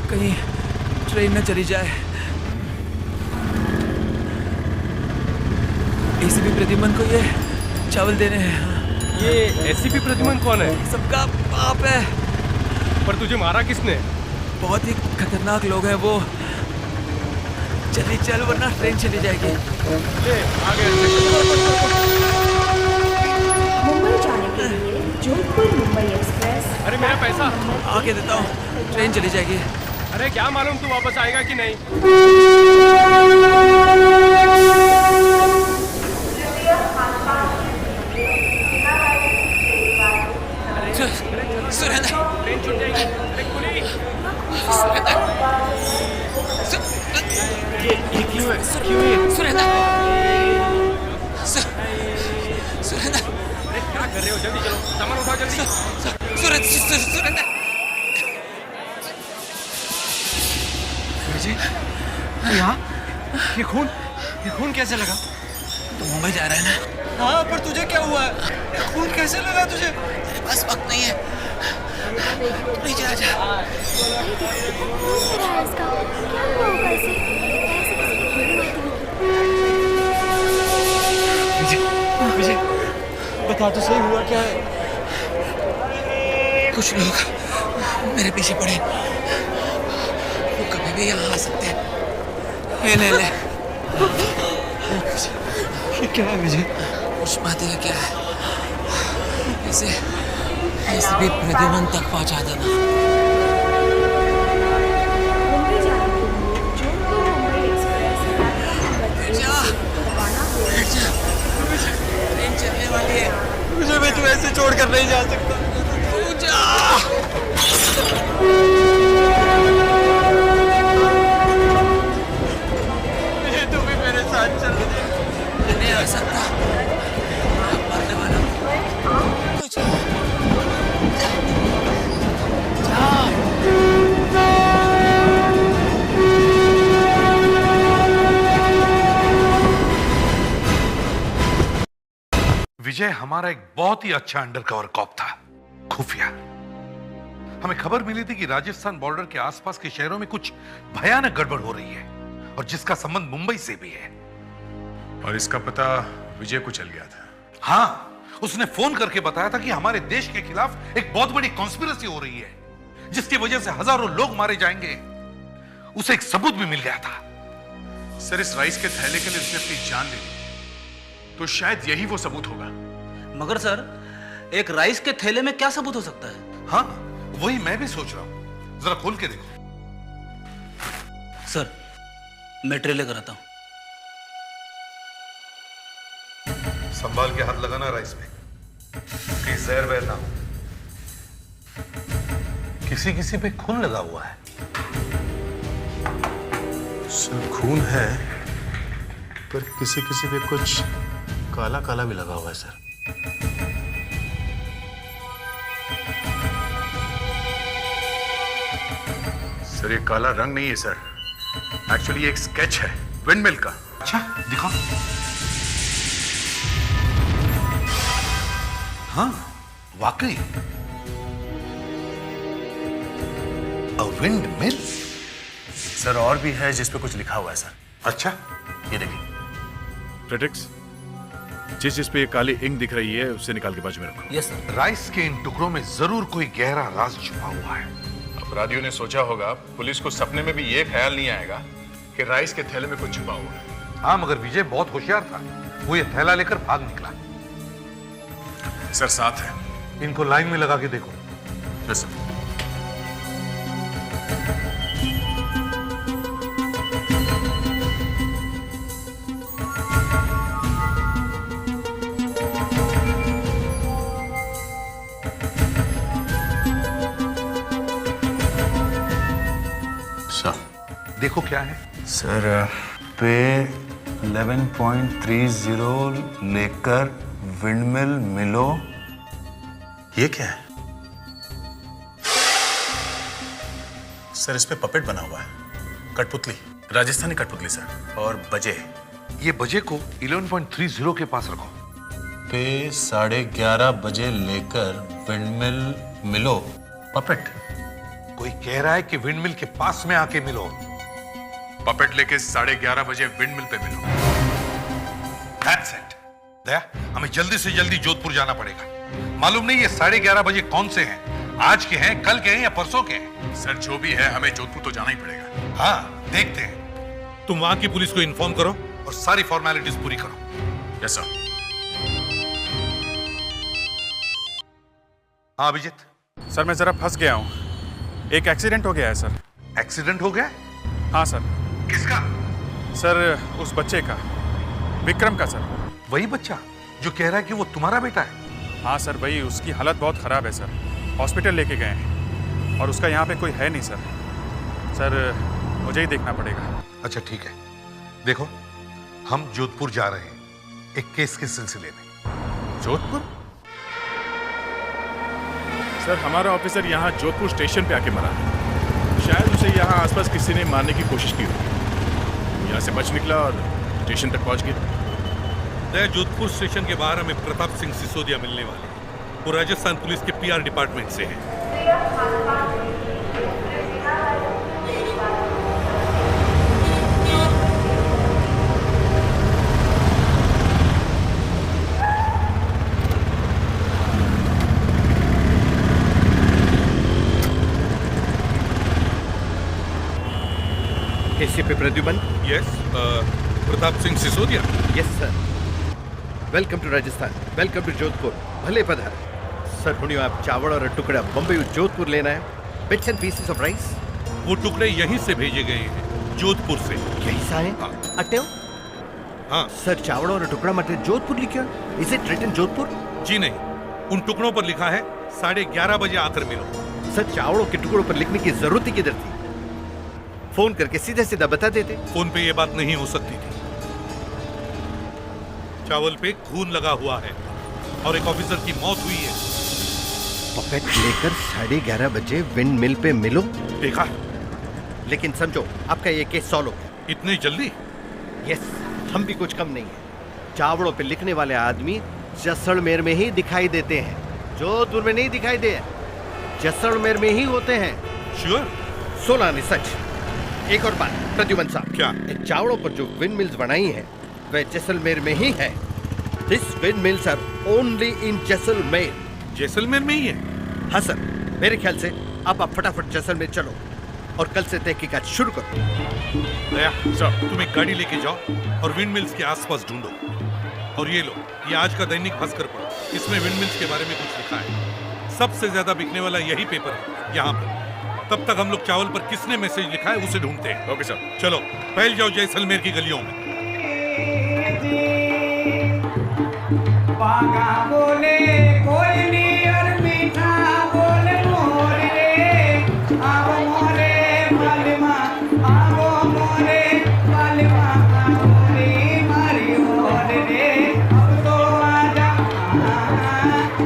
कहीं ट्रेन न चली जाए। एसीपी प्रद्युमन को ये चावल देने हैं। ये एसीपी प्रद्युमन कौन है? सबका बाप है। पर तुझे मारा किसने? बहुत ही खतरनाक लोग हैं वो। जल्दी चल वरना ट्रेन चली जाएगी। ले आगे। मुंबई जाने के लिए जोधपुर मुंबई एक्सप्रेस। अरे मेरा पैसा आगे देता हूँ, ट्रेन चली जाएगी। अरे क्या मालूम तू वापस आएगा कि नहीं। सुरेंद्र, ट्रेन छूट जाएगी। अरे कुली, ये क्यों है? सुरेंद्र, सुरेंद्र, अरे क्या कर रहे हो? जल्दी चलो, सामान उठाओ जल्दी। सुरेंद्र। यहाँ ये खून कैसे लगा? तू मुंबई जा रहा है ना? हाँ, पर तुझे क्या हुआ है? ये खून कैसे लगा तुझे? मेरे पास वक्त नहीं है। नीचे आ जा। विजय, बता तो सही, हुआ क्या है? कुछ लोग मेरे पीछे पड़े, वो कभी भी यहाँ आ सकते हैं। ले ले। ये क्या है विजय? कुछ बातें हैं क्या है? इसे भी प्रद्युमन तक पहुँचा देना। मुंबई जाने के लिए जोधपुर मुंबई एक्सप्रेस ट्रेन चलने वाली है। विजय, मैं तुम्हें ऐसे छोड़कर नहीं जा सकता। तू जा। विजय, तुम भी मेरे साथ चल। नहीं आ सकता, मरने वाला हूँ। तू जा। विजय हमारा एक बहुत ही अच्छा अंडरकवर कॉप था, खुफिया। हमें खबर मिली थी कि राजस्थान बॉर्डर के आसपास के शहरों में कुछ भयानक गड़बड़ हो रही है और जिसका संबंध मुंबई से भी है। और इसका पता विजय को चल गया था। हाँ, उसने फोन करके बताया था कि हमारे देश के खिलाफ एक बहुत बड़ी कॉन्स्पिरेसी हो रही है जिसकी वजह से हजारों लोग मारे जाएंगे। उसे एक सबूत भी मिल गया था। सर, इस राइस के थैले के लिए उसने अपनी जान दे दी, तो शायद यही वो सबूत होगा। मगर सर, एक राइस के थैले में क्या सबूत हो सकता है? हाँ, वही मैं भी सोच रहा हूं। जरा खोल के देखो। सर, मैं ट्रे लेकर आता हूं। संभाल के हाथ लगाना राइस में, कहीं जहर वहर ना हो। किसी किसी पे खून लगा हुआ है। सर, खून है, पर किसी किसी पे कुछ काला काला भी लगा हुआ है सर। सर, ये काला रंग नहीं है सर, एक्चुअली एक स्केच है विंडमिल का। अच्छा, दिखा। हाँ, वाकई विंड मिल। सर, और भी है जिस पे कुछ लिखा हुआ है सर। अच्छा, ये देखिए। प्रेटिक्स, जिस पे ये काली इंक दिख रही है उसे निकाल के बाजू में रखो। Yes sir. राइस के इन टुकड़ों में जरूर कोई गहरा राज छुपा हुआ है। अपराधियों ने सोचा होगा, पुलिस को सपने में भी ये ख्याल नहीं आएगा कि राइस के थैले में कुछ छुपा हुआ है। हाँ, मगर विजय बहुत होशियार था। वो ये थैला लेकर भाग निकला। सर, साथ है। इनको लाइन में लगा के देखो। Yes sir. देखो क्या है सर, पे 11.30 लेकर विंडमिल मिलो। ये क्या है? सर, इस पे पपेट बना हुआ है, कठपुतली, राजस्थानी कठपुतली सर। और बजे, ये बजे को 11.30 के पास रखो। पे 11:30 बजे लेकर विंडमिल मिलो, पपेट। कोई कह रहा है कि विंडमिल के पास में आके मिलो। पपेट लेके 11:30 बजे विंडमिल पे मिलो। That's it. दया, हमें जल्दी से जल्दी जोधपुर जाना पड़ेगा। मालूम नहीं ये 11:30 बजे कौन से हैं, आज के हैं, कल के हैं या परसों के हैं। सर जो भी है हमें जोधपुर तो जाना ही पड़ेगा। हाँ, देखते हैं। तुम वहां की पुलिस को इन्फॉर्म करो और सारी फॉर्मेलिटीज पूरी करो। Yes sir. हाँ अभिजीत। सर मैं जरा फंस गया हूँ, एक एक्सीडेंट हो गया है सर। एक्सीडेंट हो गया? हाँ सर। किसका? सर उस बच्चे का, विक्रम का सर। वही बच्चा जो कह रहा है कि वो तुम्हारा बेटा है? हाँ सर वही, उसकी हालत बहुत ख़राब है सर, हॉस्पिटल लेके गए हैं और उसका यहाँ पे कोई है नहीं सर। सर मुझे ही देखना पड़ेगा। अच्छा ठीक है, देखो हम जोधपुर जा रहे हैं एक केस के सिलसिले में। जोधपुर? सर हमारा ऑफिसर यहाँ जोधपुर स्टेशन पे आके मरा है। शायद उसे यहाँ आसपास किसी ने मारने की कोशिश की होगी, यहाँ से बच निकला और स्टेशन तक पहुँच गया। जोधपुर स्टेशन के बाहर हमें प्रताप सिंह सिसोदिया मिलने वाले हैं। वो राजस्थान पुलिस के पीआर डिपार्टमेंट से हैं। ACP Pradyuman. Yes, Pratap Singh Sisodia. Yes sir. Welcome to Rajasthan, welcome to Jodhpur. भले पधार सर। हुनियो आप चावल और टुकड़ा बम्बई जोधपुर लेना है। Bits and pieces of rice. वो टुकड़े यहीं से भेजे गए हैं, जोधपुर से। यही सा है? हाँ। अट्टे हो? हाँ सर चावल और टुकड़ा मटे जोधपुर लिखा, इज इट रिटन जोधपुर? जी नहीं, उन टुकड़ों पर लिखा है 11:30 बजे आकर मिलो। सर चावलों के टुकड़ों पर लिखने की जरूरत ही किधर थी? फोन करके सीधा सीधा बता देते। फोन पे ये बात नहीं हो सकती थी। चावल पे खून लगा हुआ है और एक ऑफिसर की मौत हुई है। पपेट लेकर 11:30 बजे विंड मिल पे मिलो। देखा? लेकिन समझो आपका ये केस सॉल्व हो गया। इतनी जल्दी? यस, हम भी कुछ कम नहीं है। चावड़ों पे लिखने वाले आदमी जैसलमेर में ही दिखाई देते हैं, जोधपुर में नहीं दिखाई दे। जैसलमेर में ही होते हैं। श्योर? सोना ने सच। एक और बात प्रद्युमन साहब। क्या? इन चावड़ों पर जो विंड मिल्स बनाई हैं वह जैसलमेर में ही है। This wind mills are only in Jaisalmer. Jaisalmer में ही है? हाँ सर, मेरे ख्याल से अब आप फटाफट जैसलमेर चलो और कल से तहकीकात शुरू करो। दया सर, तुम एक गाड़ी लेके जाओ और विंड मिल्स के आसपास ढूंढो। और ये लो, ये आज का दैनिक भास्कर पढ़ो, इसमें विंड मिल्स के बारे में कुछ लिखा है। सबसे ज्यादा बिकने वाला यही पेपर है यहाँ पर। तब तक हम लोग चावल पर किसने मैसेज लिखा है उसे ढूंढते हैं। Okay sir. चलो फैल जाओ जैसलमेर की गलियों में। बागा बोले कोई नहीं और मीठा बोले मोरे, आओ मोरे मालिमा, आओ मोरे मालिमा, मोरे मारी मोरे रे। अब तो आजा,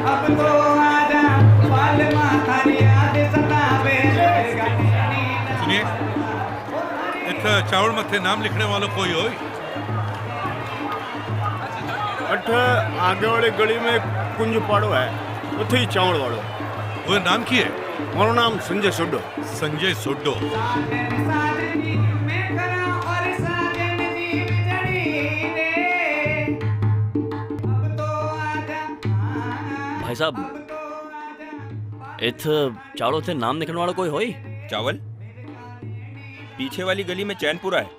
अब तो आजा, मालिमा थारी याद सतावे। सुनिए, इतना चावल मथे नाम लिखने वालों कोई हो? अठ आगे वाली गली में कुंज पाड़ो है, उथे ही चावल वालो। वो नाम की है? मारो नाम संजय सोडो। संजय सोडो। भाई साहब, इत चावलों थे नाम लिखने वाला कोई होई? चावल पीछे वाली गली में चैनपुरा है,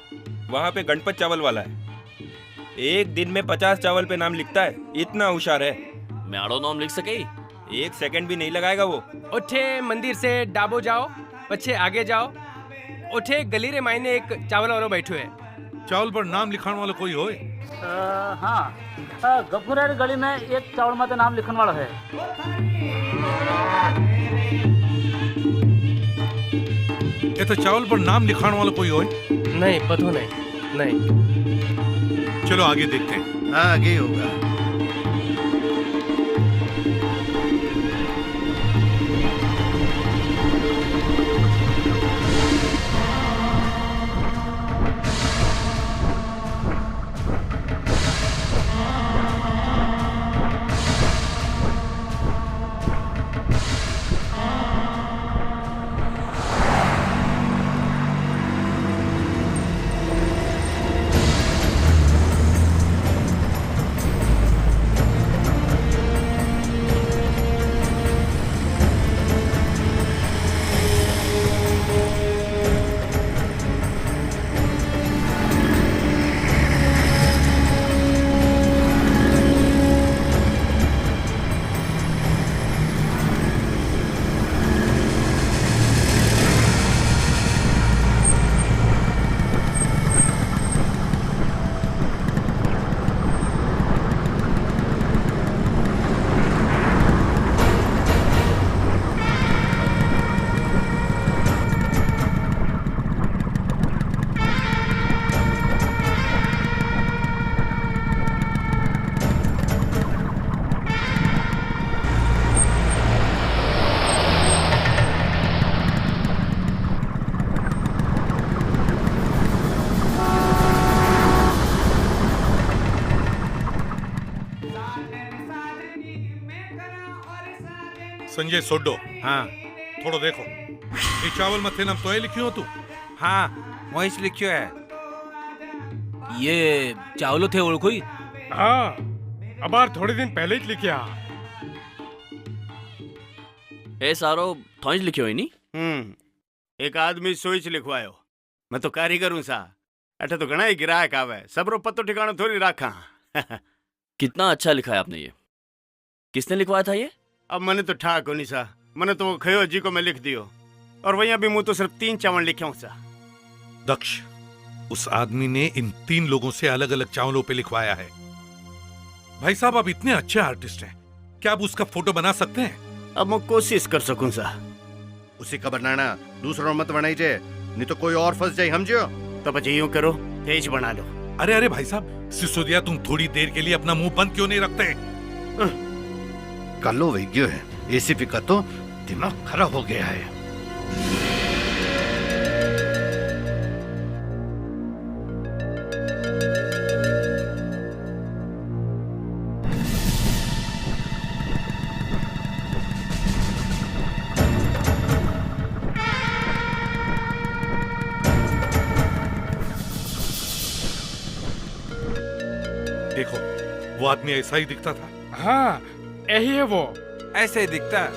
वहाँ पे गणपत चावल वाला है। एक दिन में 50 चावल पे नाम लिखता है, इतना होशियार है। मैं आड़ो नाम लिख सके? एक सेकंड भी नहीं लगाएगा वो। उठे मंदिर से डाबो जाओ, पछे आगे जाओ, उठे गली रे मायने एक चावल वालो बैठो है। चावल पर नाम लिखाने वाला कोई होए? हाँ, गफूर गली में एक चावल माते नाम लिखने वाला है। ये तो चावल पर नाम लिखाने वाला कोई होए? नहीं, पता नहीं। चलो आगे देखते हैं। आगे होगा। संजय सोडो, हाँ थोड़ो देखो ये चावल मथे नाम तो लिखियो तू। हाँ वही लिखियो है। ये चावलो थे ओळखो ही। हाँ अबार थोड़े दिन पहले ही लिखिया। ए सारो थोंज लिखियो है नी। एक आदमी सोच लिखवायो। मैं तो कारीगर हूँ सा। अठे तो घना ही गिराक आवे, सबरो पत्तो ठिकानो थोड़ी राखा। कितना अच्छा लिखा है आपने ये। किसने लिखवाया था ये? अब मैंने तो ठाक होनी सा, मैंने तो खयो जी को मैं लिख दियो। और वहीं भी मुँह तो सिर्फ 3 चावल लिखे हूँ सा। दक्ष, उस आदमी ने इन 3 लोगों से अलग अलग चावलों पे लिखवाया है। भाई साहब आप इतने अच्छे आर्टिस्ट हैं, क्या आप उसका फोटो बना सकते हैं? अब मैं कोशिश कर सकूं सा। उसी का बनाना, दूसरों मत बनाई जे, नहीं तो कोई और फंस जाए, समझो? तो बच्चे यूं करो, तेज बना लो। अरे अरे भाई साहब, सिसोदिया तुम थोड़ी देर के लिए अपना मुंह बंद क्यों नहीं रखते? कल्लो वैज्ञ है, एसीपी का तो दिमाग खराब हो गया है। देखो, वो आदमी ऐसा ही दिखता था। हाँ यही है वो। ऐसे ही दिखता है।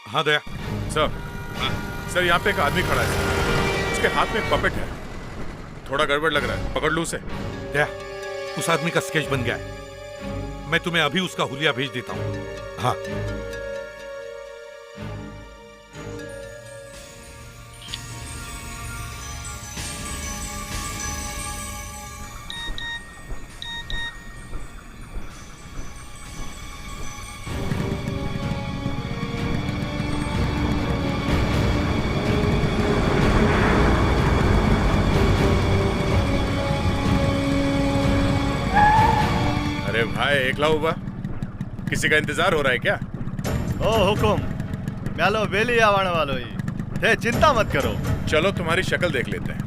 हाँ दया। सर यहाँ पे एक आदमी खड़ा है, उसके हाथ में एक पपेट है, थोड़ा गड़बड़ लग रहा है, पकड़ लो उसे। दया, उस आदमी का स्केच बन गया है, मैं तुम्हें अभी उसका हुलिया भेज देता हूँ। हाँ अरे भाई एकला हुआ, किसी का इंतजार हो रहा है क्या? ओ हुकुम, म्यालो वेली आवाने वालो ही, थे चिंता मत करो। चलो तुम्हारी शक्ल देख लेते हैं।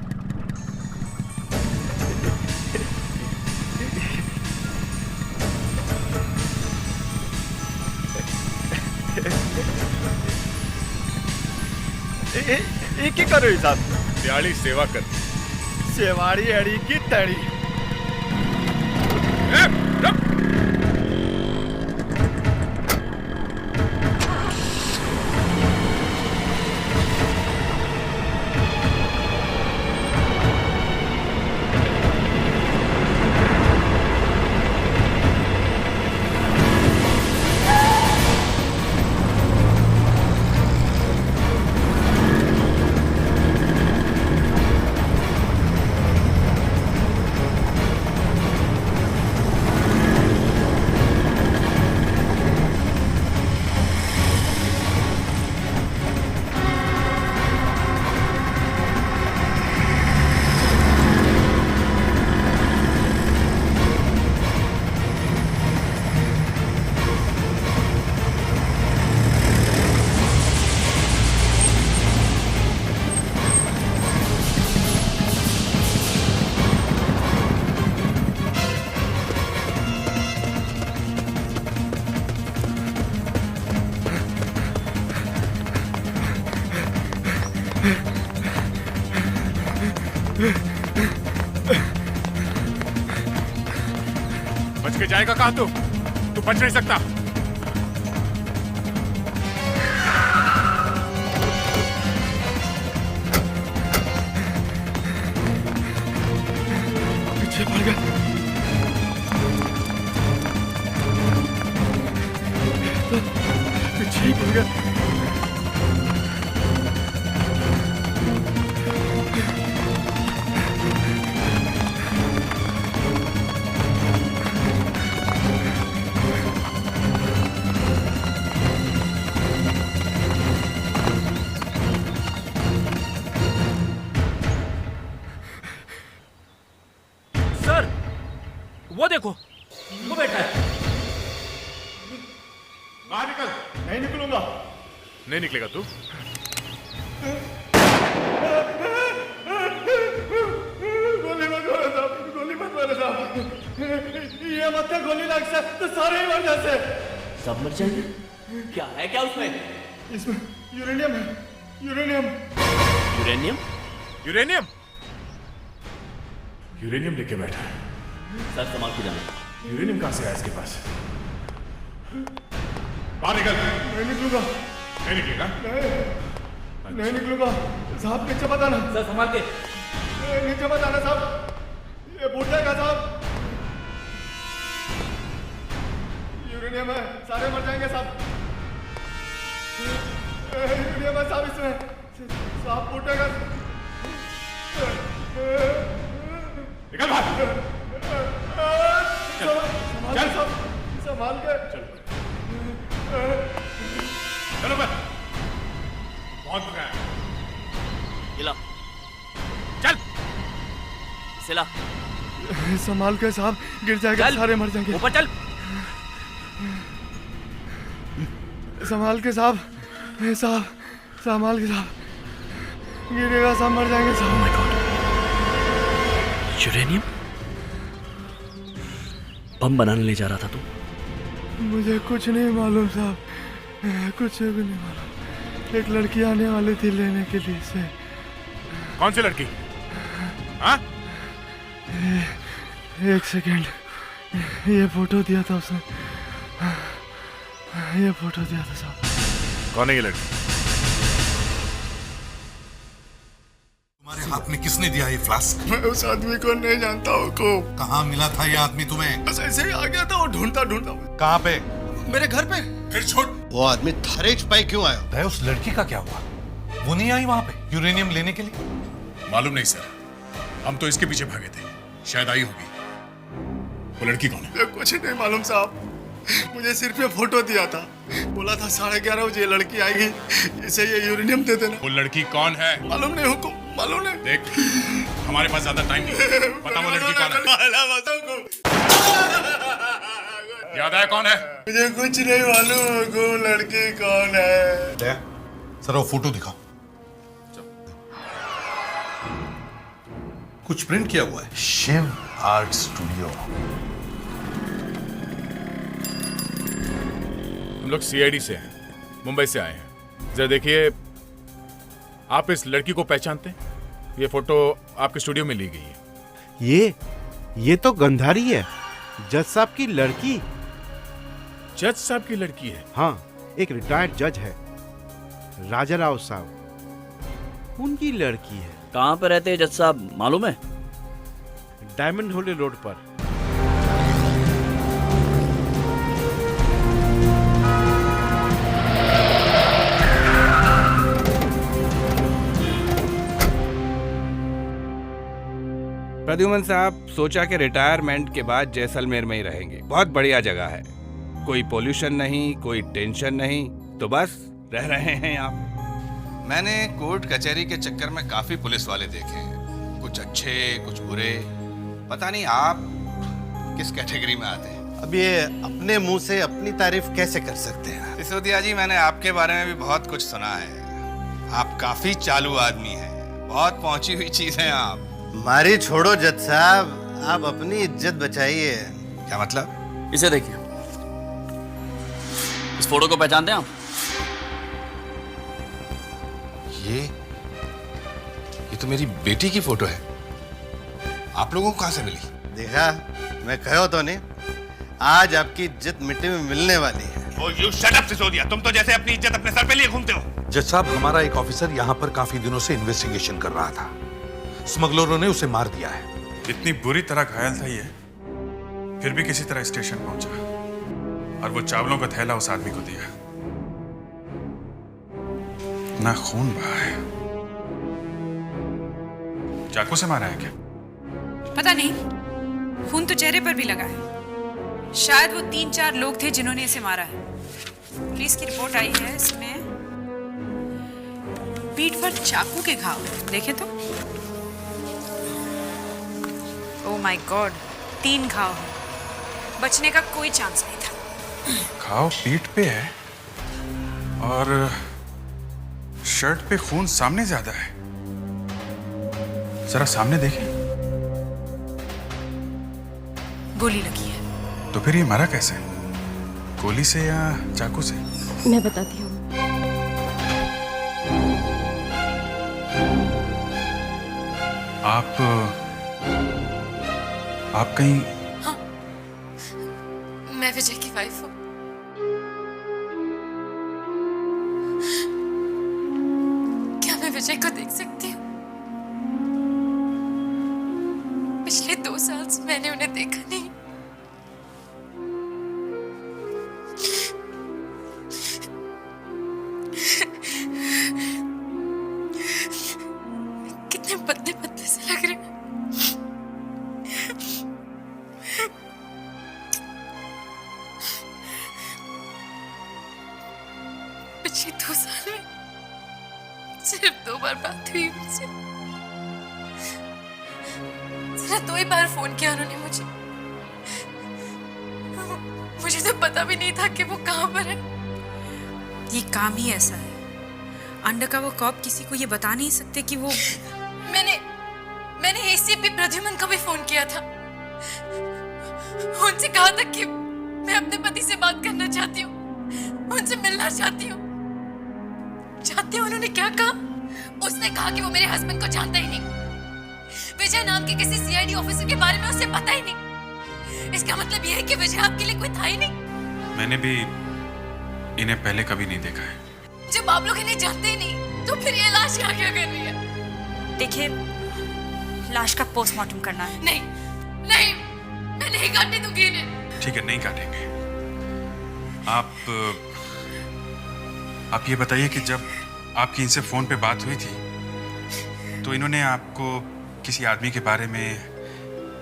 की करो ही साहब? दियाली सेवा कर। सेवाड़ी अड़ी की तड़ी। बच के जाएगा कहाँ तू? तू बच नहीं सकता। पीछे पड़ गया। पीछे ही पड़ गया। वो देखो, वो बैठा है। बाहर निकल। नहीं निकलूंगा। नहीं निकलेगा तू? गोली मत मारो साहब, गोली मत मारो साहब। यूरेनियम मत गोली लग से तो सारे ही मर जाते। सब मर जाएंगे? क्या है क्या उसमें? इसमें यूरेनियम है। Uranium uranium? यूरेनियम यूरेनियम लेके बैठा है। सर संभाल के जाना। यूरेनियम कहां से आया इसके पास? बाहर निकल। नहीं निकलूंगा। नहीं निकलेगा? नहीं निकलूंगा साहब, नीचे मत आना। सर संभाल के। नीचे मत आना साहब, ये फूट जाएगा साहब। यूरेनियम है, सारे मर जाएंगे साहब। यूरेनियम है साहब, इसमें साहब फूटेगा। निकल बाहर। चल साहब, संभाल के चलो बस, बहुत बुरा है। गिला चल सिला। संभाल के साहब, गिर जाएगा, सारे मर जाएंगे। ऊपर चल। संभाल के साहब, साहब संभाल के साहब, गिरेगा सब मर जाएंगे साहब। माय गॉड, यूरेनियम बम बनाने ले जा रहा था तू? मुझे कुछ नहीं मालूम साहब, कुछ भी नहीं मालूम। एक लड़की आने वाली थी लेने के लिए से। कौन सी लड़की? हाँ? एक सेकेंड, ये फोटो दिया था उसने, ये फोटो दिया था साहब। कौन है ये लड़की? तुम्हारे हाथ में किसने दिया ये फ्लास्क? मैं उस आदमी को नहीं जानता हूँ। को कहाँ मिला था ये आदमी तुम्हें? बस ऐसे ही आ गया था, वो ढूंढता ढूंढता। कहाँ पे? मेरे घर पे। फिर छोड़। वो आदमी थारे छुपाई क्यों आया? भाई उस लड़की का क्या हुआ? वो नहीं आई वहाँ पे यूरेनियम लेने के लिए? मालूम नहीं सर, हम तो इसके पीछे भागे थे, शायद आई होगी। वो लड़की कौन है? कुछ नहीं मालूम साहब, मुझे सिर्फ ये फोटो दिया था, बोला था 11:30 बजे ये लड़की आएगी, इसे ये यूरेनियम दे देना। वो लड़की कौन है? मालूम नहीं हुकुम, मालूम नहीं। देख, हमारे पास ज्यादा टाइम नहीं, पता वो लड़की कौन है? याद आया कौन है? मुझे कुछ नहीं मालूम हुकुम, लड़की कौन है? सर वो फोटो दिखाओ। कुछ प्रिंट किया हुआ है। Shiv art studio. हम लोग सीआईडी से हैं, मुंबई से आए हैं। जरा देखिए, आप इस लड़की को पहचानते हैं? ये फोटो आपके स्टूडियो में ली गई है। ये तो गंधारी है, जज साहब की लड़की। जज साहब की लड़की है? हाँ, एक रिटायर्ड जज है, राजा राव साहब, उनकी लड़की है। कहाँ पे रहते हैं जज साहब, मालूम है? डायमंड होली रोड पर। प्रद्युमन साहब सोचा कि रिटायरमेंट के बाद जैसलमेर में ही रहेंगे, बहुत बढ़िया जगह है, कोई पोल्यूशन नहीं, कोई टेंशन नहीं, तो बस रह रहे हैं यहाँ। मैंने कोर्ट कचहरी के चक्कर में काफी पुलिस वाले देखे हैं, कुछ अच्छे कुछ बुरे, पता नहीं आप किस कैटेगरी में आते हैं। अब ये अपने मुंह से अपनी तारीफ कैसे कर सकते हैं? सिसोदिया जी, मैंने आपके बारे में भी बहुत कुछ सुना है। आप काफी चालू आदमी हैं, बहुत पहुंची हुई चीज हैं आप। मारी छोड़ो जज साहब, आप अपनी इज्जत बचाइए। क्या मतलब? इसे देखिए, इस फोटो को पहचानते हैं आप? ये तो मेरी बेटी की फोटो है। आप लोगों को कहां से मिली? देखा, मैं कहो तो नहीं, आज आपकी इज्जत मिट्टी में मिलने वाली है। Oh, you shut up, Sisodia. तुम तो जैसे अपनी इज्जत अपने सर पे लिए घूमते हो। जज साहब, हमारा एक ऑफिसर यहाँ पर काफी दिनों से इन्वेस्टिगेशन कर रहा था, स्मगलरों ने उसे मार दिया है। इतनी बुरी तरह घायल था ये, फिर भी किसी तरह स्टेशन पहुंचा और वो चावलों का थैला उस आदमी को दिया। ना खून बहा है। चाकू से मारा है क्या? पता नहीं, खून तो चेहरे पर भी लगा है। शायद वो 3-4 लोग थे जिन्होंने इसे मारा है। पुलिस की रिपोर्ट आई है, इसमें पीठ पर चाकू के घाव हैं, देखें तो। ओह माय गॉड, 3 घाव हैं, बचने का कोई चांस नहीं था। घाव पीठ पे है और शर्ट पे खून सामने ज्यादा है। जरा सामने देखें। गोली लगी है। तो फिर ये मरा कैसे? गोली से या चाकू से? मैं बताती हूँ। आप कहीं? हाँ, मैं विजय की वाइफ हूँ। क्या मैं विजय को देख सकती हूँ? पिछले 2 साल से मैंने उन्हें देखा नहीं। कितने पतले पतले से लग रहे हैं। पिछले 2 साल में सिर्फ 2 बार बात हुई उनसे। सिर्फ 2 ही बार फोन किया उन्होंने मुझे। मुझे तो पता भी नहीं था कि वो कहाँ पर है। ये काम ही ऐसा है। अंडरकवर कॉप किसी को ये बता नहीं सकते कि वो मैंने एसीपी प्रद्युमन को भी फोन किया था। उनसे कहा था कि मैं अपने पति से बात करना चाहती हूँ, उनसे मिलना चाहती हूँ। उन्होंने क्या कहा? उसने कहा कि वो मेरे हस्बैंड को जानता ही नहीं। विजय नाम के किसी सीआईडी ऑफिसर के बारे में उसे पता ही नहीं। इसका मतलब यह है कि विजय आपके लिए कोई था ही नहीं। मैंने भी इन्हें पहले कभी नहीं देखा है। जब आप लोग इन्हें जानते ही नहीं, तो फिर ये लाश यहाँ क्या कर रही है? देखिए, लाश का पोस्टमार्टम करना है। नहीं, मैं नहीं काटने दूंगी इन्हें। ठीक है, नहीं काटेंगे। आप ये बताइए कि जब आपकी इनसे फोन पे बात हुई थी तो इन्होंने आपको किसी आदमी के बारे में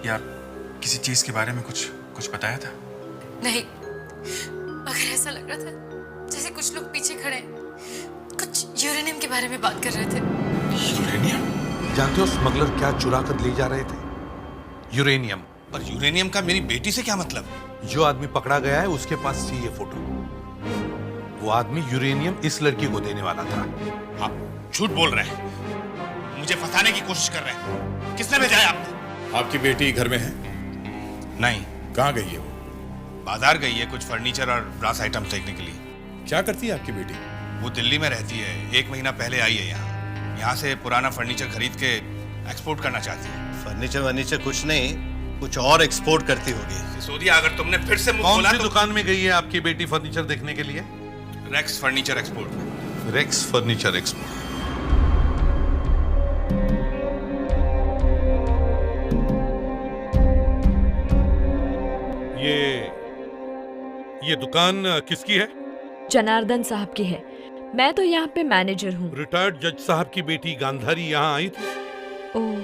या किसी चीज के बारे में कुछ बताया था? नहीं, मगर ऐसा लग रहा था जैसे कुछ लोग पीछे खड़े कुछ यूरेनियम के बारे में बात कर रहे थे। यूरेनियम? जानते हो स्मगलर क्या चुरा कर ले जा रहे थे? यूरेनियम। पर यूरेनियम का मेरी बेटी से क्या मतलब? जो आदमी पकड़ा गया है उसके पास थी ये फोटो। वो आदमी यूरेनियम इस लड़की को देने वाला था। आप झूठ बोल रहे हैं, मुझे फंसाने की कोशिश कर रहे हैं। किसने भेजा है आपको? आपकी बेटी घर में है? नहीं। कहाँ गई है वो? बाजार गई है कुछ फर्नीचर और ब्रास आइटम्स देखने के लिए। क्या करती है आपकी बेटी? वो दिल्ली में रहती है, 1 महीना पहले आई है यहाँ से पुराना फर्नीचर खरीद के एक्सपोर्ट करना चाहती है। फर्नीचर कुछ नहीं, कुछ और एक्सपोर्ट करती होगी। सिसोदिया, अगर तुमने फिर से मुंह कौन खोला सी तो... दुकान में गई है आपकी बेटी फर्नीचर देखने के लिए? Rex furniture export. Rex furniture export. ये दुकान किसकी है? जनार्दन साहब की है। मैं तो यहाँ पे मैनेजर हूँ। रिटायर्ड जज साहब की बेटी गांधारी यहाँ आई थी? ओह,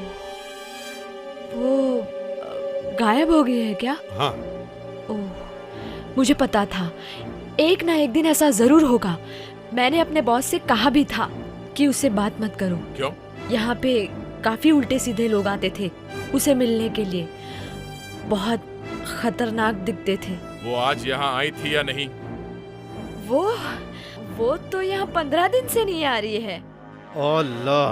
वो गायब हो गई है क्या? हाँ। ओह, मुझे पता था एक ना एक दिन ऐसा जरूर होगा। मैंने अपने बॉस से कहा भी था कि उससे बात मत करो। क्यों? यहाँ पे काफी उल्टे सीधे लोग आते थे उसे मिलने के लिए। बहुत खतरनाक दिखते थे। वो आज यहाँ आई थी या नहीं? वो तो यहाँ 15 दिन से नहीं आ रही है। अल्लाह।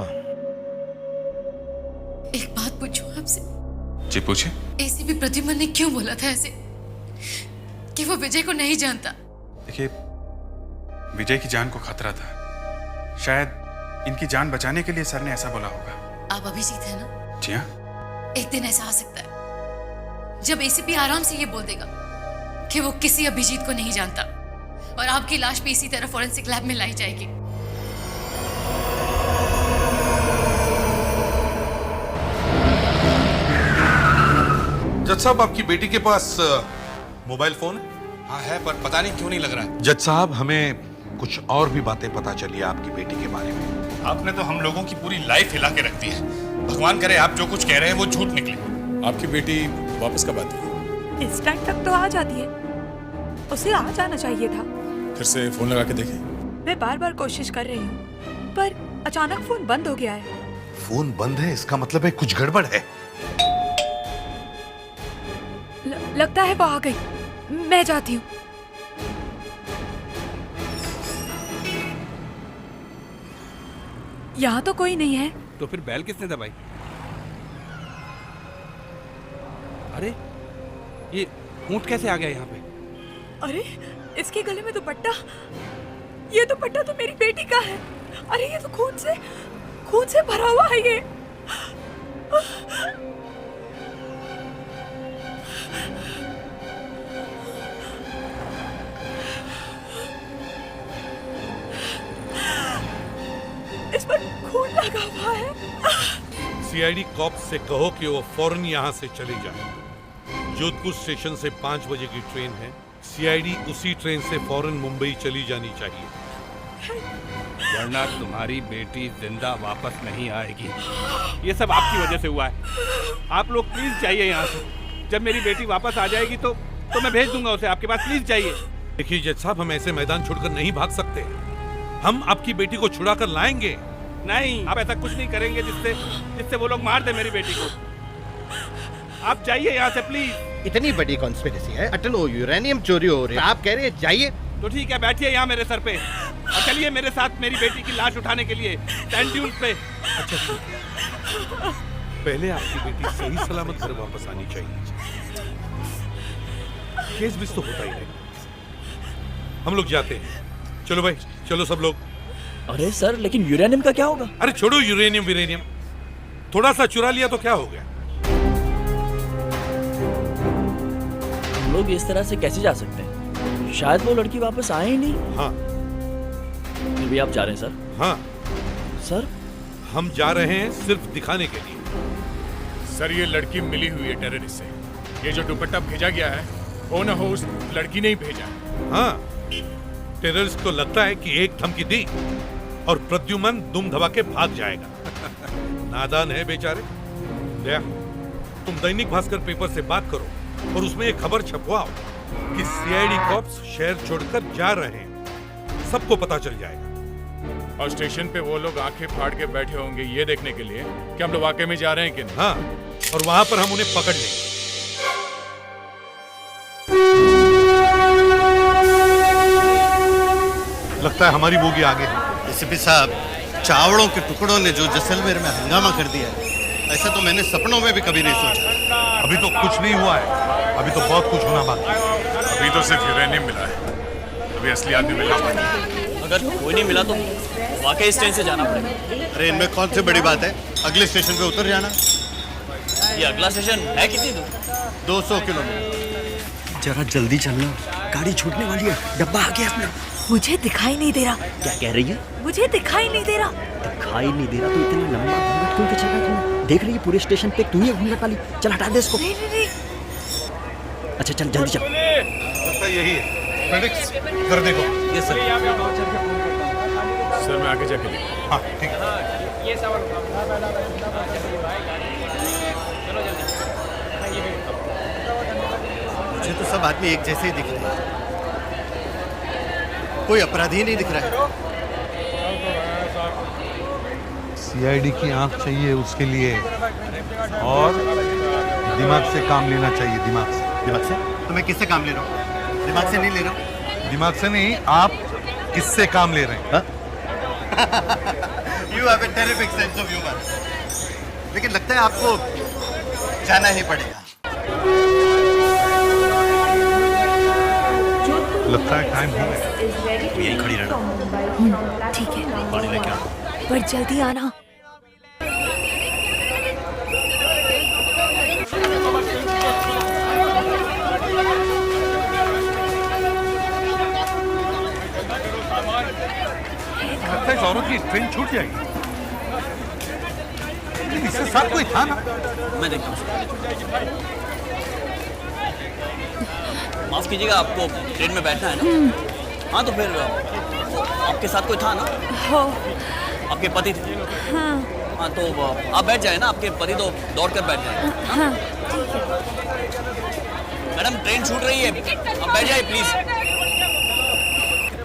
एक बात पूछूं आपसे? जी पूछे। एसीपी प्रद्युमन ने क्यों बोला था ऐसे कि वो विजय को नहीं जानता? देखिए, विजय की जान को खतरा था। शायद इनकी जान बचाने के लिए सर ने ऐसा बोला होगा। आप अभिजीत है ना? जी हाँ। एक दिन ऐसा आ सकता है जब एसीपी आराम से ये बोल देगा कि वो किसी अभिजीत को नहीं जानता और आपकी लाश भी इसी तरह फॉरेंसिक लैब में लाई जाएगी। जज साहब, आपकी बेटी के पास मोबाइल फोन है? हाँ है, पर पता नहीं क्यों नहीं लग रहा है। जज साहब, हमें कुछ और भी बातें पता चली आपकी बेटी के बारे में। आपने तो हम लोगों की पूरी लाइफ हिला के रख दी है। भगवान करे आप जो कुछ कह रहे हैं वो झूठ निकले। आपकी बेटी वापस कब आती है? इस टाइम तक तो आ जाती है। उसे आ जाना चाहिए था। फिर से फोन लगा के देखें। मैं बार-बार कोशिश कर रही हूँ, पर अचानक फोन बंद हो गया है। फोन बंद है, इसका मतलब है कुछ गड़बड़ है। लगता है वो आ गई। मैं जाती हूँ। यहाँ तो कोई नहीं है। तो फिर बैल किसने दबाई? अरे ऊँट कैसे आ गया यहाँ पे? अरे इसके गले में दुपट्टा, ये दुपट्टा तो मेरी बेटी का है। अरे ये तो खून से भरा हुआ है ये। इस पर खून लगा हुआ है। सीआईडी कॉप्स से कहो कि वो फौरन यहाँ से चले जाए। जोधपुर स्टेशन से 5 बजे की ट्रेन है। सीआईडी उसी ट्रेन से फौरन मुंबई चली जानी चाहिए, वरना तुम्हारी बेटी जिंदा वापस नहीं आएगी। ये सब आपकी वजह से हुआ है। आप लोग प्लीज जाइए यहाँ से। जब मेरी बेटी वापस आ जाएगी तो मैं भेज दूंगा उसे आपके पास। प्लीज जाइए। देखिए जज साहब, हम ऐसे मैदान छोड़कर नहीं भाग सकते। हम आपकी बेटी को छुड़ा कर लाएंगे। नहीं, आप ऐसा कुछ नहीं करेंगे जिससे वो लोग मार दे मेरी बेटी को। आप जाइए यहाँ से प्लीज। इतनी बड़ी कॉन्स्पिरेसी है, अटलो यूरेनियम चोरी हो रही है, आप कह रहे हैं जाइए? तो ठीक है, बैठिए यहाँ मेरे सर पे और चलिए मेरे साथ मेरी बेटी की लाश उठाने के लिए सैंड ड्यून्स पे। अच्छा, पहले आपकी बेटी सही सलामत घर वापस आनी चाहिए। केस भी तो होता ही नहीं। हम लोग जाते हैं। चलो भाई, चलो सब लोग। अरे सर, लेकिन यूरेनियम का क्या होगा? अरे छोड़ो यूरेनियम, थोड़ा सा चुरा लिया तो क्या हो गया? हम लोग इस तरह से कैसे जा सकते हैं? शायद वो लड़की वापस आए ही नहीं। हाँ। फिर भी आप जा रहे हैं सर? हाँ सर, हम जा रहे हैं सिर्फ दिखाने के लिए। सर, ये लड़की मिली हुई है टेररिस्ट से। ये जो दुपट्टा भेजा गया है, हो न हो उस लड़की ने ही भेजा है। हाँ, टेररिस्ट को लगता है कि एक धमकी दी और प्रद्युमन दुम दबा के भाग जाएगा। नादान है बेचारे। दया, तुम दैनिक भास्कर पेपर से बात करो और उसमें एक खबर छपवाओ कि सीआईडी कॉप्स शहर छोड़कर जा रहे हैं। सबको पता चल जाएगा। और स्टेशन पे वो लोग आंखें फाड़ के बैठे होंगे ये देखने के लिए कि हम लोग वाकई में जा रहे हैं कि नहीं। हाँ, और वहां पर हम उन्हें पकड़ लेंगे। लगता है हमारी बोगी आगे है। एसीपी साहब, चावड़ों के टुकड़ों ने जो जैसलमेर में हंगामा कर दिया है, ऐसा तो मैंने सपनों में भी कभी नहीं सोचा। अभी तो कुछ नहीं हुआ है, अभी तो बहुत कुछ होना बाकी है। अभी तो सिर्फ यूरेनियम मिला है, अभी असली आदमी मिला। अगर कोई नहीं मिला तो वाकई स्टेशन से जाना पड़ेगा। अरे इनमें कौन सी बड़ी बात है, अगले स्टेशन पे उतर जाना। ये अगला स्टेशन है कितनी दूर? 200 किलोमीटर। जरा जल्दी चलना, गाड़ी छूटने वाली है। डब्बा आ गया अपना। मुझे दिखाई नहीं दे रहा। क्या कह रही है? मुझे दिखाई नहीं दे रहा। दिखाई नहीं दे रहा तो इतना लंबा घूंघट क्यों खींचेगा तू? देख रही है पूरे स्टेशन पे तू ही घूंघट वाली। चल हटा दे इसको। नहीं। अच्छा चल जल्दी चल। यही है। फेडिक्स, इधर देखो। ये सर। सर मैं आगे जाके देखूं। हाँ ठीक है। ये सवाल मुझे तो सब आदमी एक जैसे ही दिख रहे हैं, कोई अपराधी नहीं दिख रहा है। सीआईडी की आंख चाहिए उसके लिए, और दिमाग से काम लेना चाहिए। दिमाग से? तो मैं किससे काम ले रहा हूँ? दिमाग से नहीं ले रहा हूँ। दिमाग से नहीं, आप किससे काम ले रहे हैं? You have a terrific sense of humor. लेकिन लगता है आपको जाना ही पड़ेगा। लगता है टाइम हो गया। यही खड़ी रहना। ठीक है, पानी लेके आ। पर जल्दी आना। लगता है इस औरत की ट्रेन छूट जाएगी। इससे साथ कोई था ना? मैं देखता हूँ। माफ कीजिएगा, आपको ट्रेन में बैठना है ना? हाँ तो फिर आपके साथ कोई था ना? हो। आपके पति थे? हाँ तो आप बैठ जाए ना, आपके पति तो दौड़ कर बैठ जाए। हाँ। मैडम ट्रेन छूट रही है, आप बैठ जाइए प्लीज।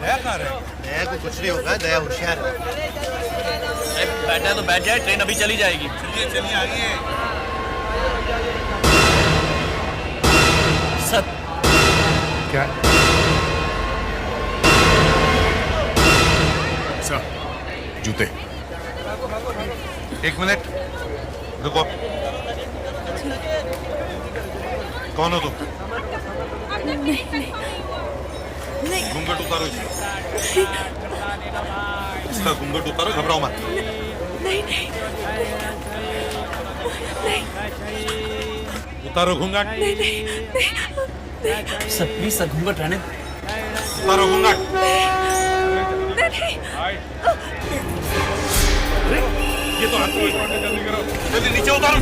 दया कहाँ रहे? दया को कुछ नहीं होगा, दया होशियार है। बैठना है तो बैठ जाए, ट्रेन अभी चली जाएगी। चलिए आइए। सर क्या? सर जूते। एक मिनट रुको। कौन हो तुम? नहीं घूंघट उतारो इसका घूंघट उतारो, घबराओ मत। नहीं उतारो घूंघट। सर प्लीज सर घूंघट रहने। उतारो घूंघट। ये तो हाथ जल्दी करो, जल्दी नीचे उतारो।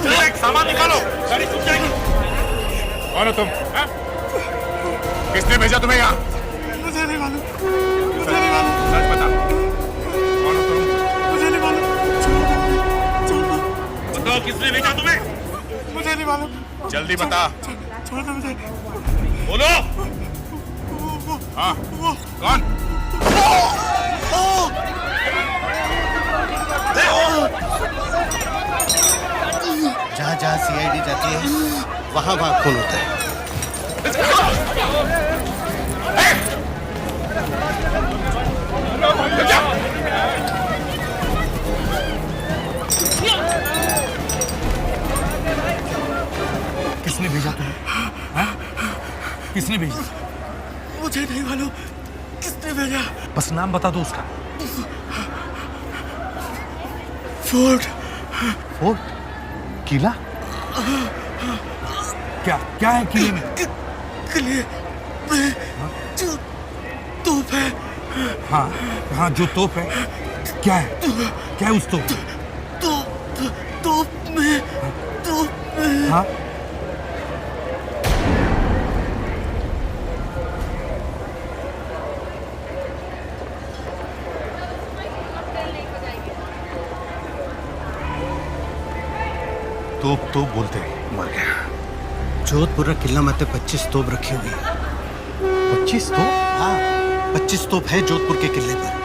चलो एक सामान निकालो, गाड़ी छूट जाएगी। कौन हो तुम? किसने भेजा तुम्हें यहाँ? मुझे नहीं मालूम, सच बता, कौन हो तुम? मुझे नहीं मालूम। बताओ किसने भेजा तुम्हें? मुझे नहीं मालूम। जल्दी बता। छोड़ दो मुझे। बोलो। हाँ कौन? जहाँ जहाँ सीआईडी जाती है वहाँ वहाँ खून होता है। किसने भेजा तुम्हें? किसने भेजा? मुझे नहीं मालूम किसने भेजा। बस नाम बता दो उसका। फोर्ट। फोर्ट? किला? क्या क्या है किले में? किले में जो तोप है। हाँ हाँ, जो तोप है क्या है? क्या है उस तोप? तोप में हाँ तोप बोलते हैं, मर गया। जोधपुर किला में तो 25 तोप रखी हुई है। 25 तोप? हाँ 25 तोप है जोधपुर के किले पर।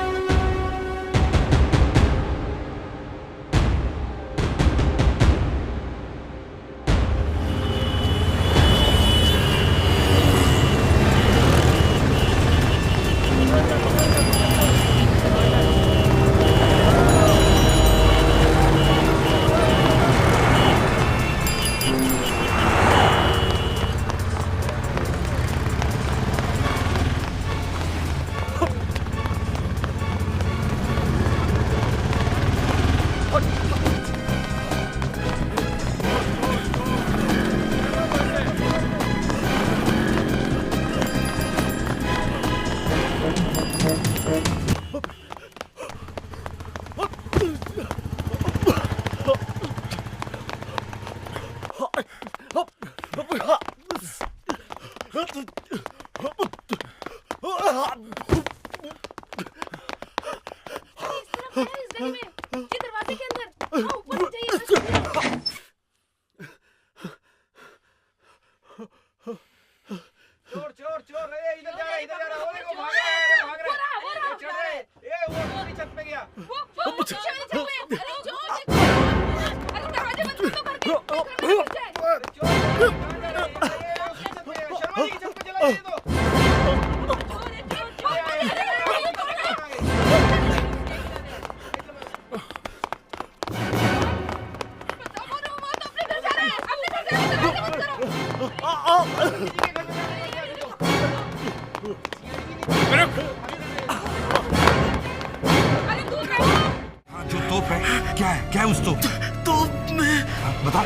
जो तोप है क्या है? क्या है उस तोप? तोप में बता।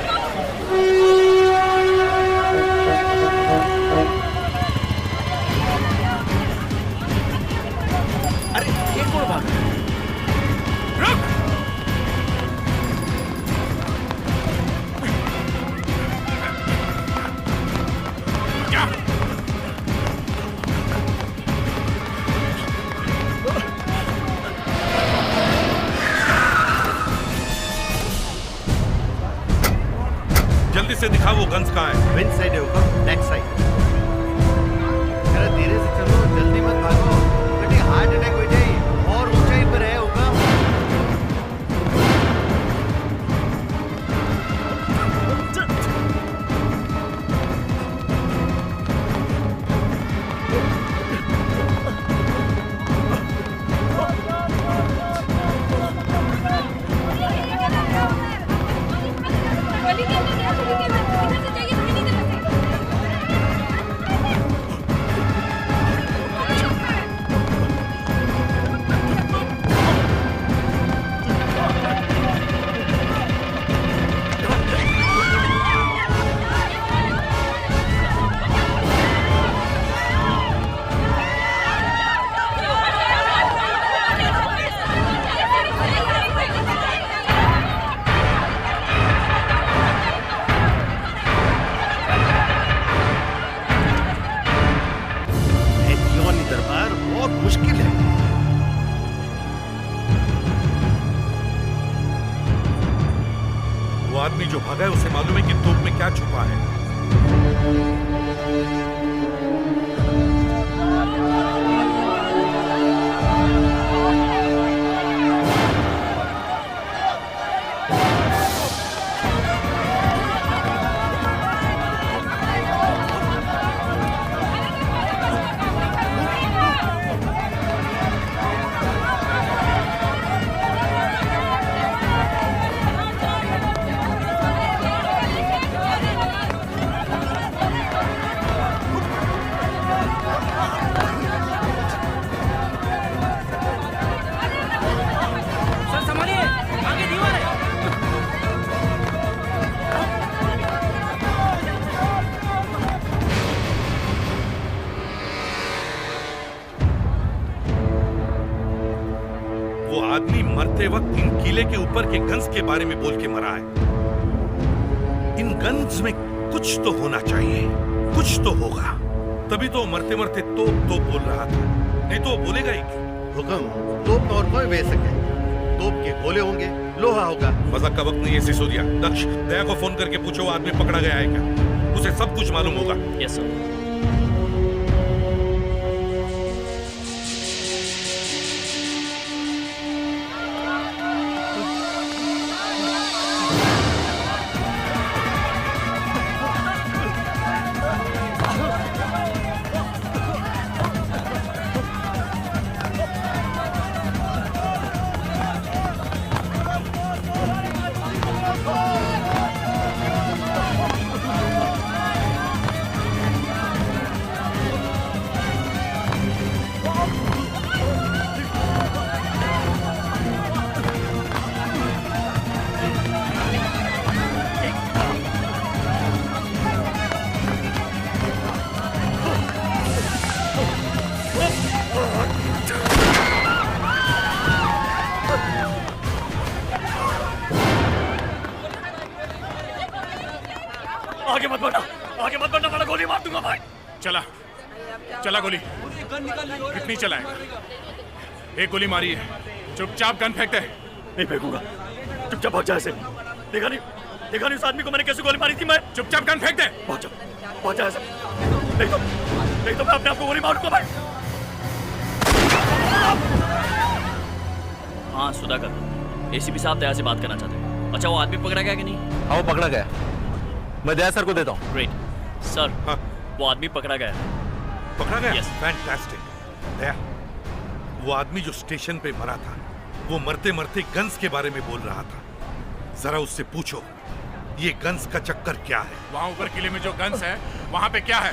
अरे ये कौन भाग? जल्दी से दिखा वो गन्स कहाँ है? विंड साइड है ऊपर, बैक साइड। जरा धीरे से चलो, जल्दी मत भागो, बेटे हार्ट अटैक हो जाए। और ऊंचाई पर है ऊपर। गली के अंदर क्या? गली के अंदर इधर से जाइए। आदमी जो भागा है उसे मालूम है कि तोप में क्या छुपा है। आदमी मरते वक्त इन किले के ऊपर के गन्स के बारे में बोल के मरा है। इन गन्स में कुछ तो होना चाहिए, कुछ तो होगा, तभी तो मरते मरते तोप बोल रहा था, नहीं तो बोलेगा ही क्यों? हुक्म, तोप तो और कोई भेज सके। तोप के गोले होंगे, लोहा होगा। मजाक का वक्त नहीं है सिसोदिया। दक्ष, दया को फोन करके पूछो वो आदमी पकड़ा गया है क्या? उसे सब कुछ मालूम होगा। Yes sir. आगे मत बढ़ना वरना गोली मार दूंगा भाई। चला गोली। कितनी चलाएगा? एक गोली मारी है, चुपचाप गन फेंकते। नहीं फेंकूंगा, चुपचाप भाग जा ऐसे। देखा नहीं उस आदमी को मैंने कैसे गोली मारी थी मैं? चुपचाप गन फेंक दे। भाग जा ऐसे, नहीं तो मैं अपने आप को गोली मारूंगा भाई। हाँ सुधाकर, एसीपी साहब दया से बात करना चाहते हैं। अच्छा वो आदमी पकड़ा गया कि नहीं? हाँ वो पकड़ा गया, मैं दया सर को देता हूँ। Great sir. हाँ। वो आदमी पकड़ा गया। पकड़ा गया? yes. फैंटास्टिक। दया, वो आदमी जो स्टेशन पे मरा था, वो मरते मरते गन्स के बारे में बोल रहा था। जरा उससे पूछो ये गन्स का चक्कर क्या है? वहाँ ऊपर किले में जो गन्स है वहाँ पे क्या है?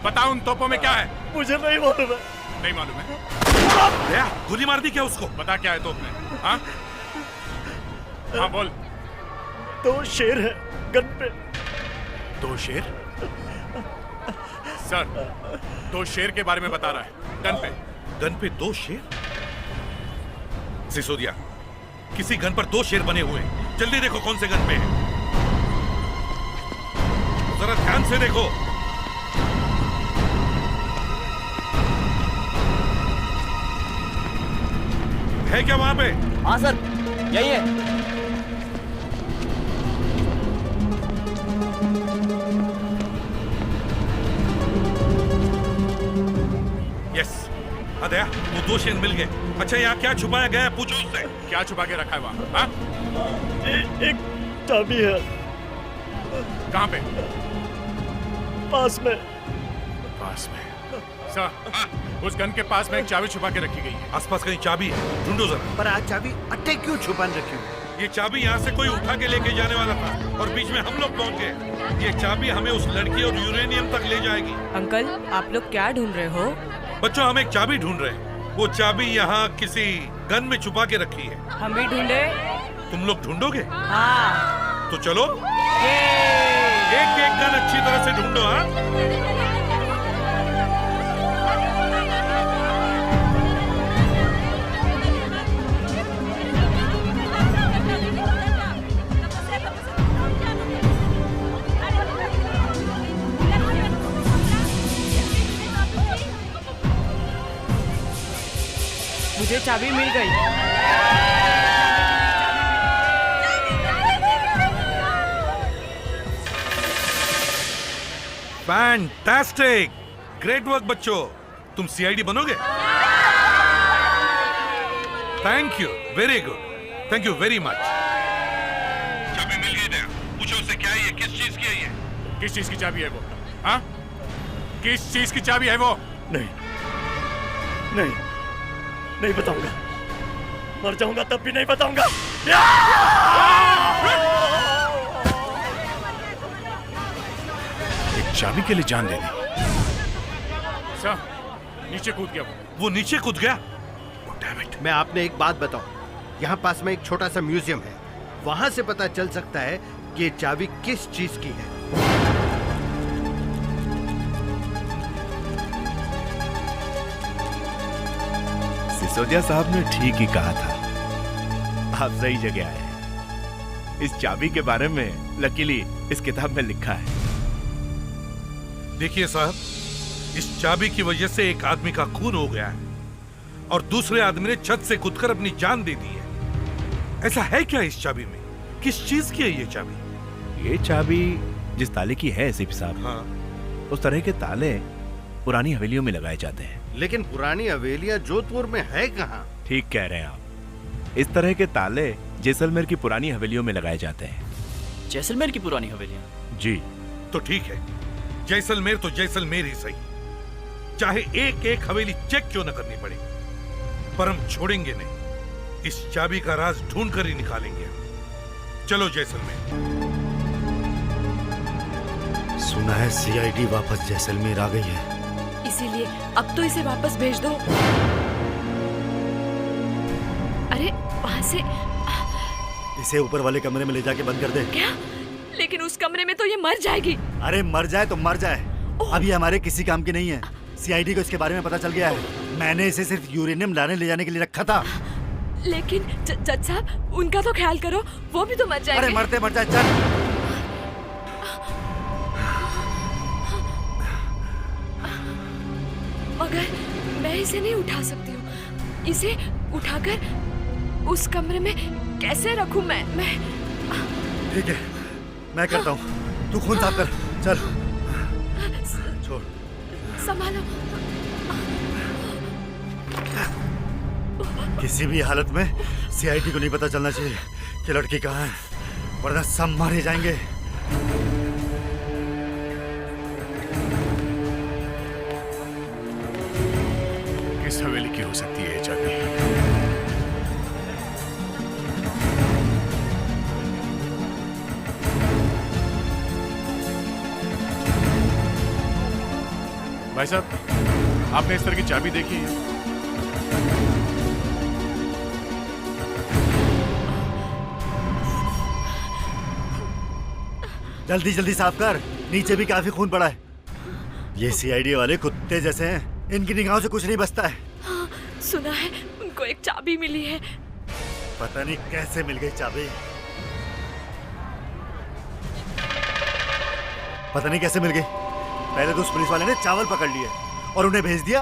बताओ उन तोपों में क्या है? मुझे नहीं मालूम है। नहीं मालूम है? दया, गोली मार दी क्या उसको? बता क्या है तोप में? हाँ बोल। 2 शेर है गन पे। 2 शेर? सर 2 शेर के बारे में बता रहा है। गन पे 2 शेर? सिसोदिया, किसी गन पर 2 शेर बने हुए हैं। जल्दी देखो कौन से गन पे है, जरा ध्यान से देखो। है क्या वहां पे? हाँ सर, यही है। दया, वो 2 शेर मिल गए। अच्छा यहाँ क्या छुपाया गया है? पूछो उससे। क्या छुपा के रखा है वहाँ? हाँ? एक चाबी है। कहाँ पे? पास में। सर, उस गन के पास में एक चाबी छुपा के रखी गई है। आसपास कहीं चाबी है? ढूंढो जरा। पर आज चाबी अट्टे क्यों छुपान रखी हुई? ये चाबी यहाँ से कोई उठा के लेके जाने वाला था और बीच में हम लोग पहुँच गए। ये चाबी हमें उस लड़की और यूरेनियम तक ले जाएगी। अंकल, आप लोग क्या ढूंढ रहे हो? बच्चों, हम एक चाबी ढूंढ रहे हैं। वो चाबी यहाँ किसी गन में छुपा के रखी है। हम भी ढूंढे। तुम लोग ढूंढोगे? हाँ। तो चलो एक गन अच्छी तरह से ढूंढो। हाँ मुझे चाबी मिल गई। फैंटास्टिक, ग्रेट वर्क बच्चों। तुम सीआईडी बनोगे? Thank you, very good, thank you very much. चाबी मिल गई ना? पूछो उससे क्या है ये, किस चीज की है ये? किस चीज की चाबी है वो? हाँ, किस चीज की चाबी है वो? नहीं नहीं नहीं बताऊंगा, मर जाऊंगा तब भी नहीं बताऊंगा। एक चाबी के लिए जान दे दी। सर, नीचे कूद गया वो नीचे कूद गया? मैं आपने एक बात बताऊं, यहाँ पास में एक छोटा सा म्यूजियम है, वहां से पता चल सकता है कि ये चाबी किस चीज की है। सिसोदिया साहब ने ठीक ही कहा था, आप सही जगह आए। इस चाबी के बारे में लकीली इस किताब में लिखा है। देखिए साहब, इस चाबी की वजह से एक आदमी का खून हो गया है और दूसरे आदमी ने छत से कूदकर अपनी जान दे दी है। ऐसा है क्या इस चाबी में? किस चीज की है ये चाबी? ये चाबी जिस ताले की है सीपी साहब, हाँ। उस तरह के ताले पुरानी हवेलियों में लगाए जाते हैं। लेकिन पुरानी हवेलियां जोधपुर में है कहाँ? ठीक कह रहे हैं आप। इस तरह के ताले जैसलमेर की पुरानी हवेलियों में लगाए जाते हैं। जैसलमेर की पुरानी हवेलियां? जी। तो ठीक है, जैसलमेर तो जैसलमेर ही सही, चाहे एक एक हवेली चेक क्यों न करनी पड़े, पर हम छोड़ेंगे नहीं। इस चाबी का राज ढूंढ कर ही निकालेंगे। चलो जैसलमेर। सुना है सीआईडी वापस जैसलमेर आ गई है, इसीलिए अब तो इसे वापस भेज दो। अरे वहां से इसे ऊपर वाले कमरे में ले जाके बंद कर दे। क्या? लेकिन उस कमरे में तो ये मर जाएगी। अरे मर जाए तो मर जाए, अब ये हमारे किसी काम की नहीं है। सीआईडी को इसके बारे में पता चल गया है। मैंने इसे सिर्फ यूरेनियम लाने ले जाने के लिए रखा था। लेकिन जज साहब, उनका तो ख्याल करो, वो भी तो मर जाएंगे। अरे मरते मर जाए, चल। मगर मैं इसे नहीं उठा सकती हूँ। इसे उठाकर उस कमरे में कैसे रखूं मैं? ठीक है, मैं करता हूँ, तू खून साफ कर, चल। छोड़। संभालो। किसी भी हालत में सीआईडी को नहीं पता चलना चाहिए कि लड़की कहाँ है, वरना सब मारे जाएंगे। किस हवेली की हो सकती है ये चाबी? भाई साहब, आपने इस तरह की चाबी देखी है? जल्दी जल्दी साफ कर, नीचे भी काफी खून पड़ा है। ये सीआईडी वाले कुत्ते जैसे हैं, इनकी निगाहों से कुछ नहीं बचता है। हाँ, सुना है उनको एक चाबी मिली है। पता नहीं कैसे मिल गई चाबी, पता नहीं कैसे मिल गई। पहले तो उस पुलिस वाले ने चावल पकड़ लिए और उन्हें भेज दिया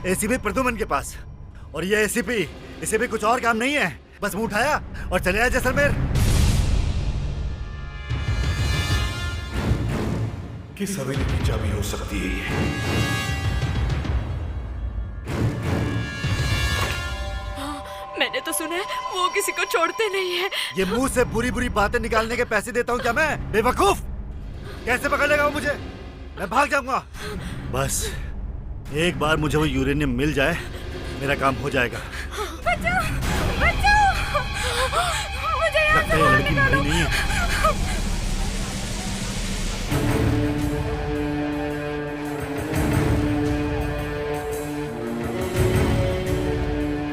एसीपी प्रद्युमन के पास, और ये एसीपी, इसे भी कुछ और काम नहीं है, बस मुंह उठाया और चले आए जैसलमेर। किस हवेली की चाबी हो सकती है ये? हाँ, मैंने तो सुना है वो किसी को छोड़ते नहीं है। ये मुंह से बुरी बुरी बातें निकालने के पैसे देता हूँ क्या मैं? बेवकूफ! कैसे पकड़ लेगा वो मुझे? मैं भाग जाऊंगा। बस एक बार मुझे वो यूरेनियम मिल जाए, मेरा काम हो जाएगा। बचाओ! बचाओ! मुझे यहाँ से बाहर लड़की मरी नहीं है।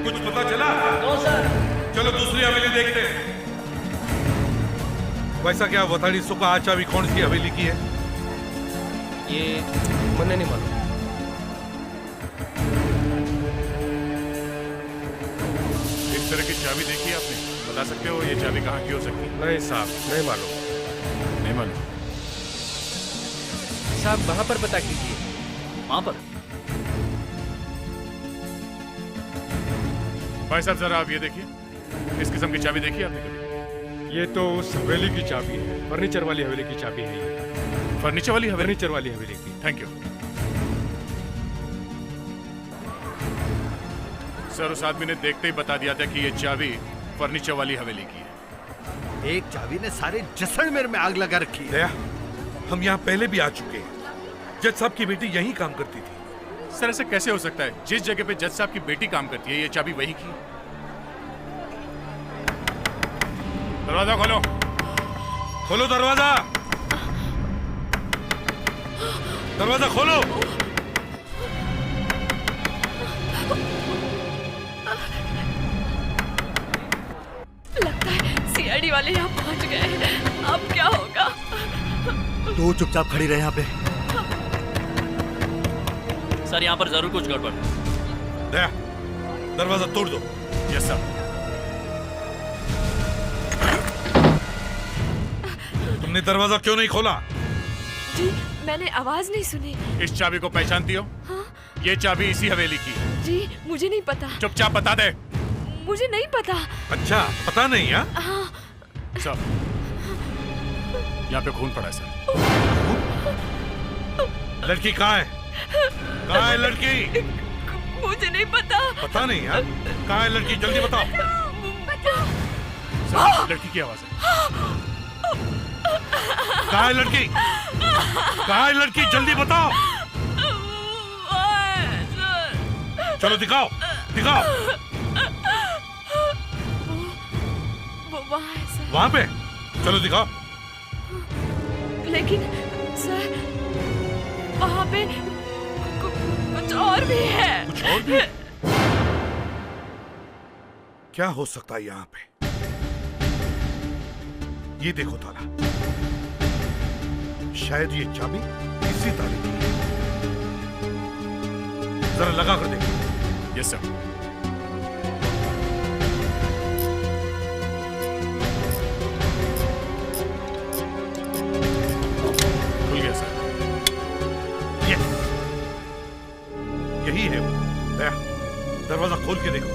कुछ पता चला? No sir. चलो दूसरी हवेली देखते हैं। वैसा क्या वताड़ी सुका चाबी कौन सी हवेली की है? ये मुझे नहीं मालूम। इस तरह की चाबी देखी है आपने? बता सकते हो ये चाबी कहाँ की हो सकती है? नहीं साहब, नहीं मालूम। नहीं मालूम? साहब वहाँ पर पता कीजिए। वहाँ पर? भाई साहब जरा आप ये देखिए, इस किस्म की चाबी देखी आपने कभी? ये तो उस हवेली की चाबी है, फर्नीचर वाली हवेली की चाबी है ये। फर्नीचर वाली हवेली? फर्नीचर वाली हवेली की। Thank you sir. उस आदमी ने देखते ही बता दिया था कि ये चाबी फर्नीचर वाली हवेली की है। एक चाबी ने सारे जैसलमेर में आग लगा रखी है। दया, हम यहाँ पहले भी आ चुके हैं। जज साहब की बेटी यहीं काम करती थी। सर ऐसे कैसे हो सकता है? जिस जगह पे जज साहब की बेटी काम करती है, ये चाबी वही की। दरवाजा खोलो। खोलो दरवाजा। दरवाजा खोलो। लगता है सीआईडी वाले यहाँ पहुँच गए। अब क्या होगा? तू चुपचाप खड़ी रहे यहाँ पे। सर यहाँ पर जरूर कुछ गड़बड़। दया, दरवाजा तोड़ दो। Yes sir. तुमने दरवाजा क्यों नहीं खोला? जी मैंने आवाज नहीं सुनी। इस चाबी को पहचानती हो? हाँ? ये चाबी इसी हवेली की है। जी मुझे नहीं पता। चुपचाप बता दे। मुझे नहीं पता। अच्छा पता नहीं है? हाँ। सर यहाँ पे खून पड़ा है सर। लड़की कहाँ है? कहाँ है लड़की? मुझे नहीं पता। पता नहीं है? कहाँ है लड़की? जल्दी बताओ। सर लड़की की आवाज है। कहाँ है लड़की? कहाँ है लड़की? जल्दी बताओ। चलो दिखाओ, दिखाओ। वो वहाँ है सर। वहाँ पे? चलो दिखाओ। लेकिन सर वहाँ पे कुछ और भी है। कुछ और भी? क्या हो सकता है यहाँ पे? ये देखो ताला। शायद ये चाबी इसी ताले की है। जरा लगा कर देखो। Yes sir. खुल गया सर। यस, यही है वो। दया, दरवाजा खोल के देखो।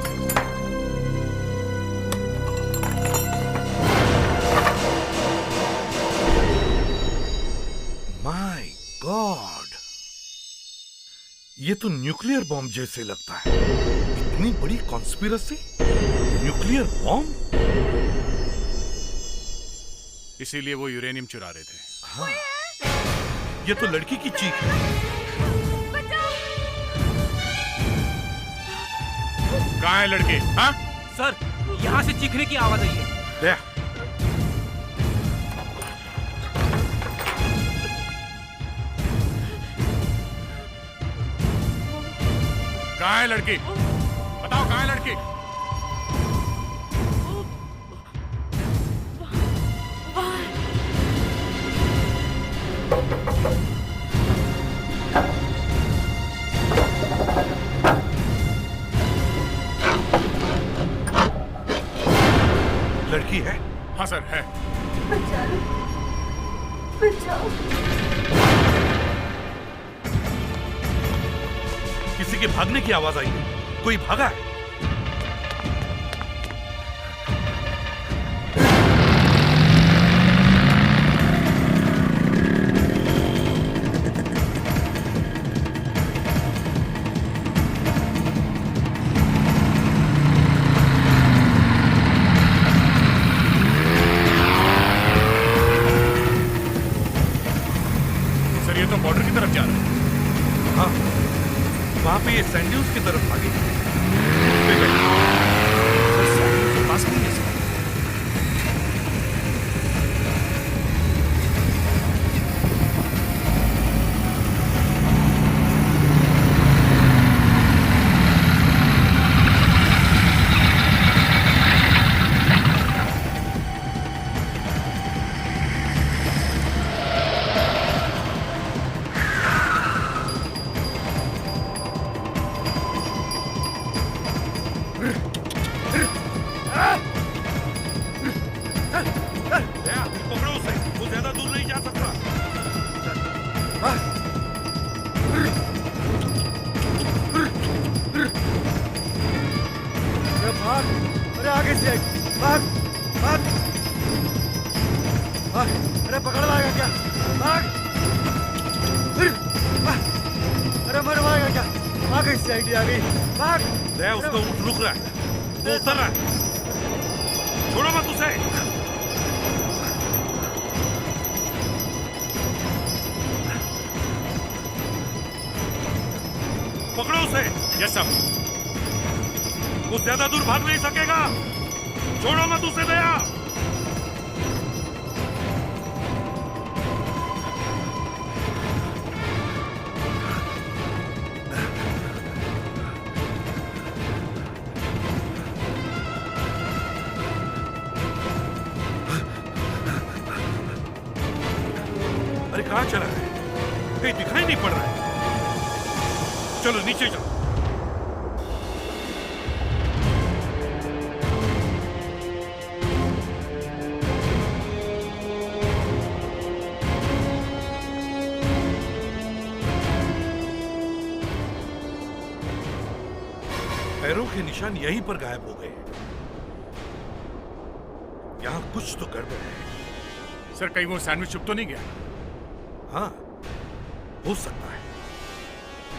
माय गॉड, ये तो न्यूक्लियर बॉम्ब जैसे लगता है। इतनी बड़ी कॉन्स्पिरेसी? Nuclear bomb? इसीलिए वो यूरेनियम चुरा रहे थे। हाँ, ये तो लड़की की चीख है। कहाँ है लड़की? हाँ? सर यहाँ से चीखने की आवाज आई है। दया, कहाँ है लड़की? बताओ कहाँ है लड़की? लड़की है? हाँ सर है। बचाओ। किसी के भागने की आवाज आई है। कोई भागा है? सर ये तो बॉर्डर की तरफ जा रहा है। हाँ, वहां पे ये सैंड्यूज की तरफ भागी। पास नहीं है सर। पकड़ो उसे, वो ज्यादा दूर नहीं जा सकता। भाग, अरे आगे से भाग, भाग, भाग, अरे पकड़ लाएगा क्या? भाग। अरे मर मारेगा क्या? आ गई सीआईडी आ गई। भाग। दया उसका ऊँट रुक रहा है, वो उतर रहा है, छोड़ो मत उसे। पकड़ो उसे। Yes sir. वो ज्यादा दूर भाग नहीं सकेगा, छोड़ो मत उसे दया। अरे कहाँ चला है? कहीं दिखाई नहीं पड़ रहा है। चलो नीचे जाओ। पैरों के निशान यहीं पर गायब हो गए। यहां कुछ तो गड़बड़ है। सर कहीं वो सैंडविच चुप तो नहीं गया? हाँ, हो सकता है।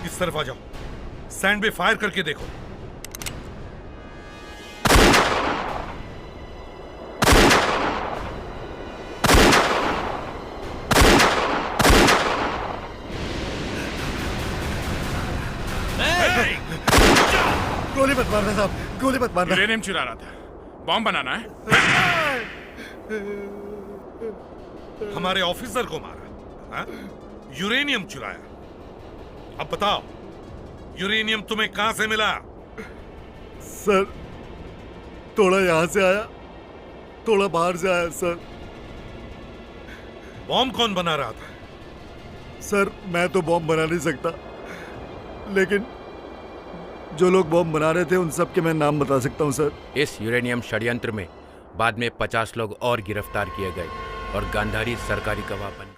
इस तरफ आ जाओ, सैंड पे फायर करके देखो। गोली मत मारना साहब, गोली मत मारना। यूरेनियम चुरा रहा था, बॉम्ब बनाना है। हमारे ऑफिसर को मारा, हाँ? यूरेनियम चुराया। अब बताओ, यूरेनियम तुम्हें कहां से मिला? सर थोड़ा यहां से आया, थोड़ा बाहर से आया सर। बॉम्ब कौन बना रहा था? सर मैं तो बॉम्ब बना नहीं सकता, लेकिन जो लोग बॉम्ब बना रहे थे उन सब के मैं नाम बता सकता हूं सर। इस यूरेनियम षड्यंत्र में बाद में 50 लोग और गिरफ्तार किए गए और गांधारी सरकारी गवाह बन गए।